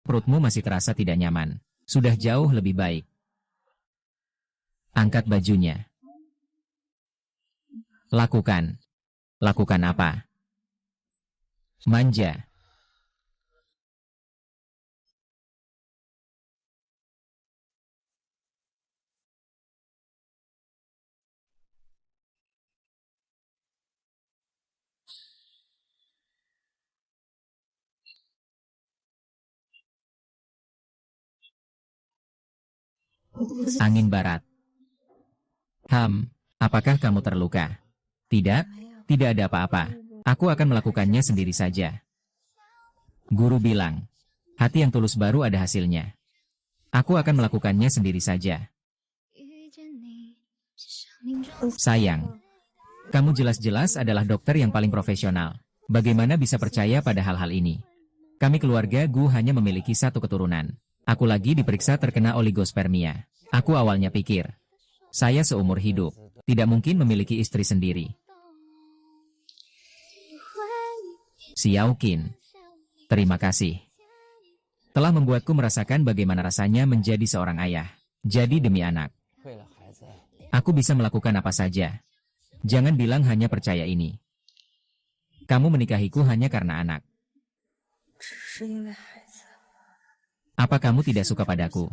Perutmu masih terasa tidak nyaman. Sudah jauh lebih baik. Angkat bajunya. Lakukan. Lakukan apa? Manja. Angin barat. Apakah kamu terluka? Tidak, tidak ada apa-apa. Aku akan melakukannya sendiri saja. Guru bilang, hati yang tulus baru ada hasilnya. Aku akan melakukannya sendiri saja. Sayang, kamu jelas-jelas adalah dokter yang paling profesional. Bagaimana bisa percaya pada hal-hal ini? Kami keluarga Gu hanya memiliki satu keturunan. Aku lagi diperiksa terkena oligospermia. Aku awalnya pikir, saya seumur hidup, tidak mungkin memiliki istri sendiri. Xiao Qin, terima kasih. Telah membuatku merasakan bagaimana rasanya menjadi seorang ayah. Jadi demi anak. Aku bisa melakukan apa saja. Jangan bilang hanya percaya ini. Kamu menikahiku hanya karena anak. Apa kamu tidak suka padaku?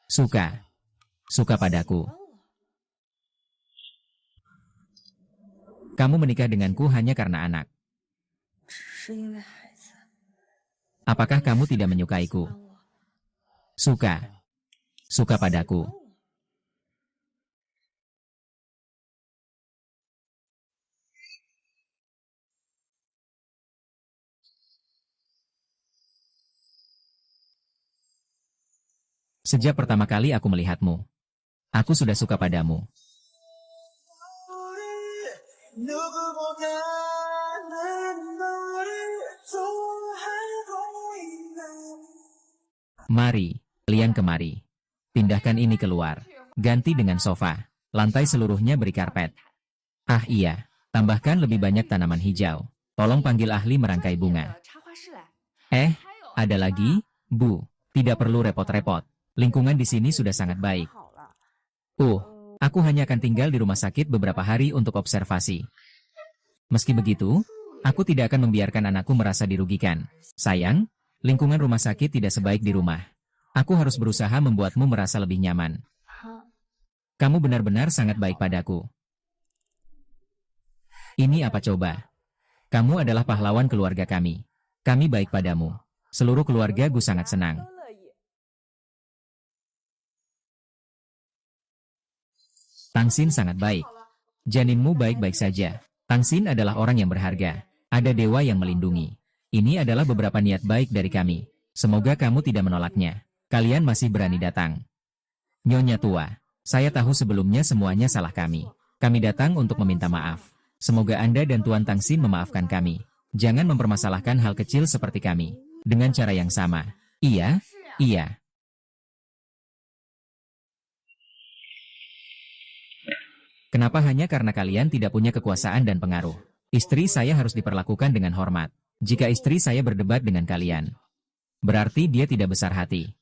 Suka. Suka padaku. Kamu menikah denganku hanya karena anak. Apakah kamu tidak menyukaiku? Suka. Suka padaku. Sejak pertama kali aku melihatmu, aku sudah suka padamu. Mari, kalian kemari. Pindahkan ini keluar. Ganti dengan sofa. Lantai seluruhnya beri karpet. Ah iya, tambahkan lebih banyak tanaman hijau. Tolong panggil ahli merangkai bunga. Ada lagi? Bu, tidak perlu repot-repot. Lingkungan di sini sudah sangat baik. Aku hanya akan tinggal di rumah sakit beberapa hari untuk observasi. Meski begitu, aku tidak akan membiarkan anakku merasa dirugikan. Sayang, lingkungan rumah sakit tidak sebaik di rumah. Aku harus berusaha membuatmu merasa lebih nyaman. Kamu benar-benar sangat baik padaku. Ini apa coba? Kamu adalah pahlawan keluarga kami. Kami baik padamu. Seluruh keluarga Gu sangat senang. Tangsin sangat baik. Janinmu baik-baik saja. Tangsin adalah orang yang berharga. Ada dewa yang melindungi. Ini adalah beberapa niat baik dari kami. Semoga kamu tidak menolaknya. Kalian masih berani datang. Nyonya tua, saya tahu sebelumnya semuanya salah kami. Kami datang untuk meminta maaf. Semoga Anda dan Tuan Tangsin memaafkan kami. Jangan mempermasalahkan hal kecil seperti kami. Dengan cara yang sama. Iya. Kenapa hanya karena kalian tidak punya kekuasaan dan pengaruh? Istri saya harus diperlakukan dengan hormat. Jika istri saya berdebat dengan kalian, berarti dia tidak besar hati.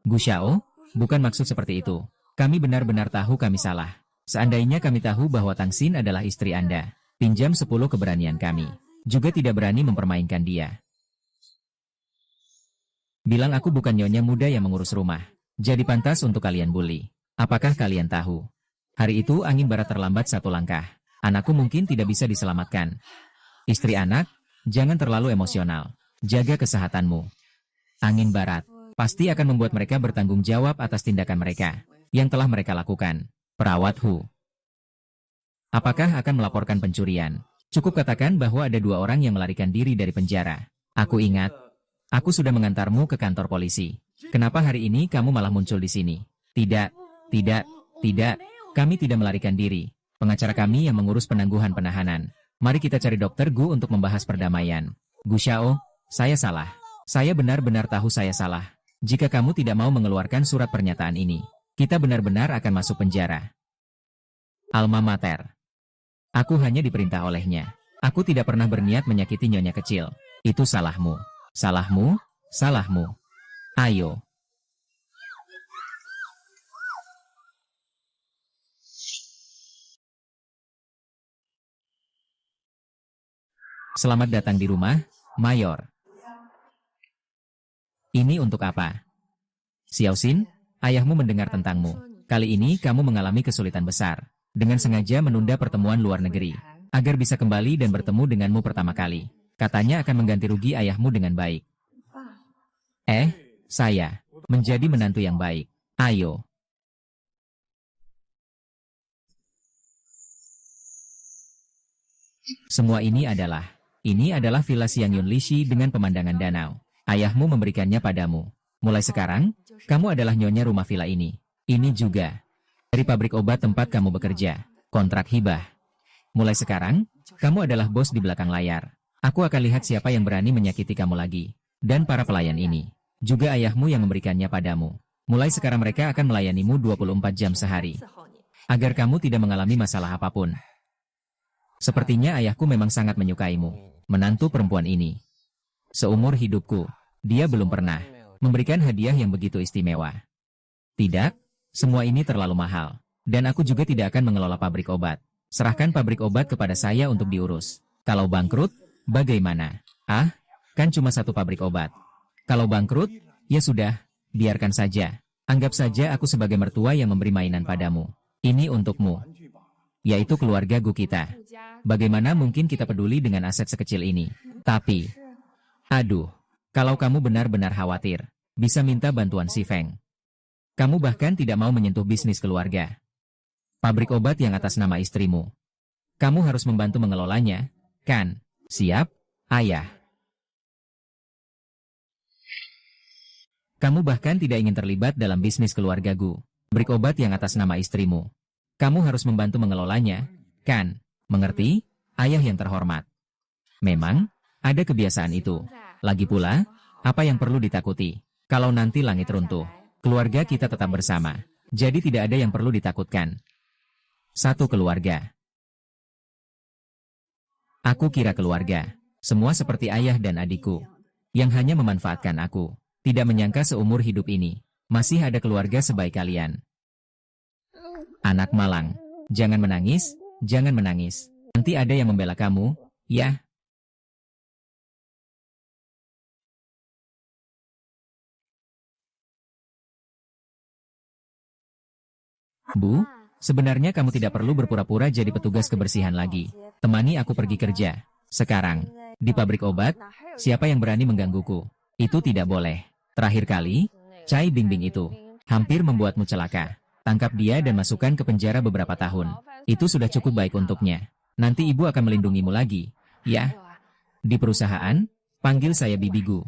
Gu Xiao, bukan maksud seperti itu. Kami benar-benar tahu kami salah. Seandainya kami tahu bahwa Tangsin adalah istri Anda, pinjam 10 keberanian kami. Juga tidak berani mempermainkan dia. Bilang aku bukan nyonya muda yang mengurus rumah. Jadi pantas untuk kalian bully. Apakah kalian tahu? Hari itu angin barat terlambat 1 langkah. Anakku mungkin tidak bisa diselamatkan. Istri anak, jangan terlalu emosional. Jaga kesehatanmu. Angin barat pasti akan membuat mereka bertanggung jawab atas tindakan mereka yang telah mereka lakukan. Perawat Hu, apakah akan melaporkan pencurian? Cukup katakan bahwa ada 2 orang yang melarikan diri dari penjara. Aku ingat, aku sudah mengantarmu ke kantor polisi. Kenapa hari ini kamu malah muncul di sini? Tidak. Kami tidak melarikan diri. Pengacara kami yang mengurus penangguhan penahanan. Mari kita cari dokter Gu untuk membahas perdamaian. Gu Xiao, saya salah. Saya benar-benar tahu saya salah. Jika kamu tidak mau mengeluarkan surat pernyataan ini, kita benar-benar akan masuk penjara. Alma Mater. Aku hanya diperintah olehnya. Aku tidak pernah berniat menyakiti nyonya kecil. Itu salahmu. Salahmu, salahmu. Ayo. Selamat datang di rumah, Mayor. Ini untuk apa? Xiaoxin, ayahmu mendengar tentangmu. Kali ini kamu mengalami kesulitan besar. Dengan sengaja menunda pertemuan luar negeri. Agar bisa kembali dan bertemu denganmu pertama kali. Katanya akan mengganti rugi ayahmu dengan baik. Saya. Menjadi menantu yang baik. Ayo. Semua ini adalah villa Xiang Yunlishi dengan pemandangan danau. Ayahmu memberikannya padamu. Mulai sekarang, kamu adalah nyonya rumah villa ini. Ini juga. Dari pabrik obat tempat kamu bekerja. Kontrak hibah. Mulai sekarang, kamu adalah bos di belakang layar. Aku akan lihat siapa yang berani menyakiti kamu lagi. Dan para pelayan ini. Juga ayahmu yang memberikannya padamu. Mulai sekarang mereka akan melayanimu 24 jam sehari. Agar kamu tidak mengalami masalah apapun. Sepertinya ayahku memang sangat menyukaimu. Menantu perempuan ini. Seumur hidupku, dia belum pernah memberikan hadiah yang begitu istimewa. Tidak, semua ini terlalu mahal. Dan aku juga tidak akan mengelola pabrik obat. Serahkan pabrik obat kepada saya untuk diurus. Kalau bangkrut, bagaimana? Kan cuma satu pabrik obat. Kalau bangkrut, ya sudah, biarkan saja. Anggap saja aku sebagai mertua yang memberi mainan padamu. Ini untukmu. Yaitu keluarga Gu kita. Bagaimana mungkin kita peduli dengan aset sekecil ini? Tapi, aduh, kalau kamu benar-benar khawatir, bisa minta bantuan si Feng. Kamu bahkan tidak mau menyentuh bisnis keluarga. Pabrik obat yang atas nama istrimu. Kamu harus membantu mengelolanya, kan? Siap, ayah. Kamu bahkan tidak ingin terlibat dalam bisnis keluarga Gu. Pabrik obat yang atas nama istrimu. Kamu harus membantu mengelolanya, kan? Mengerti, ayah yang terhormat? Memang, ada kebiasaan itu. Lagi pula, apa yang perlu ditakuti? Kalau nanti langit runtuh, keluarga kita tetap bersama. Jadi tidak ada yang perlu ditakutkan. Satu keluarga. Aku kira keluarga. Semua seperti ayah dan adikku. Yang hanya memanfaatkan aku. Tidak menyangka seumur hidup ini. Masih ada keluarga sebaik kalian. Anak malang. Jangan menangis, jangan menangis. Nanti ada yang membela kamu, ya. Bu, sebenarnya kamu tidak perlu berpura-pura jadi petugas kebersihan lagi. Temani aku pergi kerja. Sekarang, di pabrik obat, siapa yang berani menggangguku? Itu tidak boleh. Terakhir kali, Cai Bingbing itu hampir membuatmu celaka. Tangkap dia dan masukkan ke penjara beberapa tahun. Itu sudah cukup baik untuknya. Nanti ibu akan melindungimu lagi. Ya. Di perusahaan, panggil saya Bibi Gu.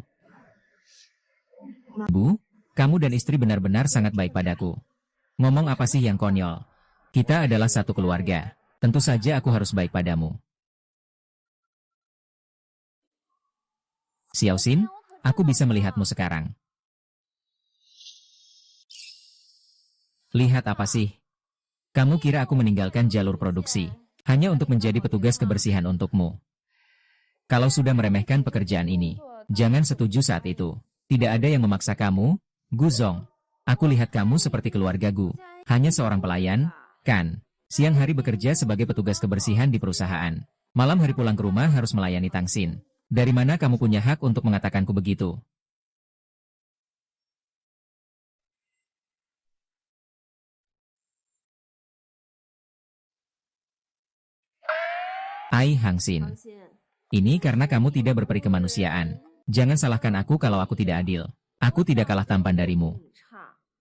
Bu, kamu dan istri benar-benar sangat baik padaku. Ngomong apa sih yang konyol? Kita adalah satu keluarga. Tentu saja aku harus baik padamu. Xiaoxin, aku bisa melihatmu sekarang. Lihat apa sih? Kamu kira aku meninggalkan jalur produksi hanya untuk menjadi petugas kebersihan untukmu? Kalau sudah meremehkan pekerjaan ini, jangan setuju saat itu. Tidak ada yang memaksa kamu, Gu Zong. Aku lihat kamu seperti keluarga Gu. Hanya seorang pelayan, kan? Siang hari bekerja sebagai petugas kebersihan di perusahaan. Malam hari pulang ke rumah harus melayani Tang Xin. Dari mana kamu punya hak untuk mengatakanku begitu? Ai Hang Xin. Ini karena kamu tidak berperi kemanusiaan. Jangan salahkan aku kalau aku tidak adil. Aku tidak kalah tampan darimu.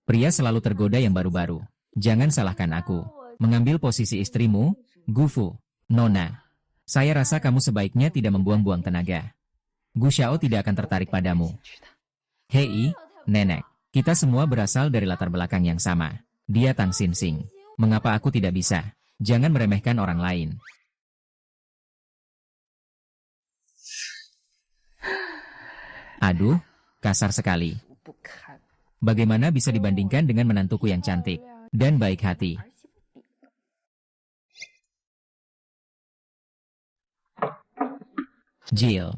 Pria selalu tergoda yang baru-baru. Jangan salahkan aku. Mengambil posisi istrimu, Gu Fu, Nona. Saya rasa kamu sebaiknya tidak membuang-buang tenaga. Gu Xiao tidak akan tertarik padamu. Hei, nenek. Kita semua berasal dari latar belakang yang sama. Dia Tang Xin Xing. Mengapa aku tidak bisa? Jangan meremehkan orang lain. Aduh, kasar sekali. Bagaimana bisa dibandingkan dengan menantuku yang cantik dan baik hati? Jill.